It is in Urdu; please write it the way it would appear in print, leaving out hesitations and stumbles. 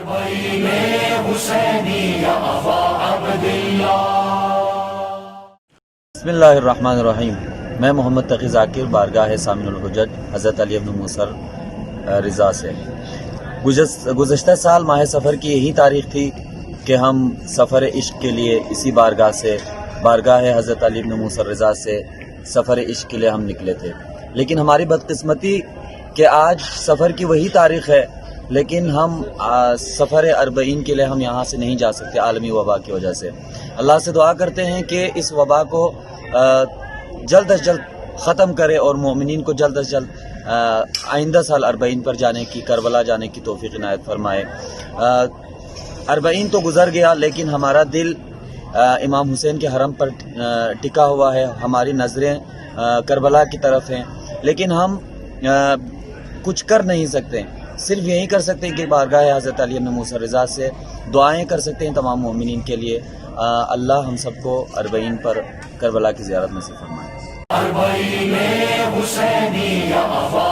اربعین حسینی ابا عبداللہ۔ بسم اللہ الرحمن الرحیم۔ میں محمد تقی ذاکر بارگاہ سامن الحجج حضرت علی بن موسیٰ رضا سے گزشتہ سال ماہ سفر کی یہی تاریخ تھی کہ ہم سفر عشق کے لیے اسی بارگاہ سے بارگاہ حضرت علی بن موسیٰ رضا سے سفر عشق کے لیے ہم نکلے تھے، لیکن ہماری بدقسمتی کہ آج سفر کی وہی تاریخ ہے لیکن ہم سفر اربعین کے لیے ہم یہاں سے نہیں جا سکتے عالمی وبا کی وجہ سے۔ اللہ سے دعا کرتے ہیں کہ اس وبا کو جلد از جلد ختم کرے اور مومنین کو جلد از جلد آئندہ سال اربعین پر جانے کی، کربلا جانے کی توفیق عنایت فرمائے۔ اربعین تو گزر گیا لیکن ہمارا دل امام حسین کے حرم پر ٹکا ہوا ہے، ہماری نظریں کربلا کی طرف ہیں، لیکن ہم کچھ کر نہیں سکتے، صرف یہی کر سکتے ہیں کہ بارگاہ حضرت علی بن موسیٰ رضا سے دعائیں کر سکتے ہیں تمام مومنین کے لیے۔ اللہ ہم سب کو اربعین پر کربلا کی زیارت نصیب فرمائے۔ اربعین حسینی ابا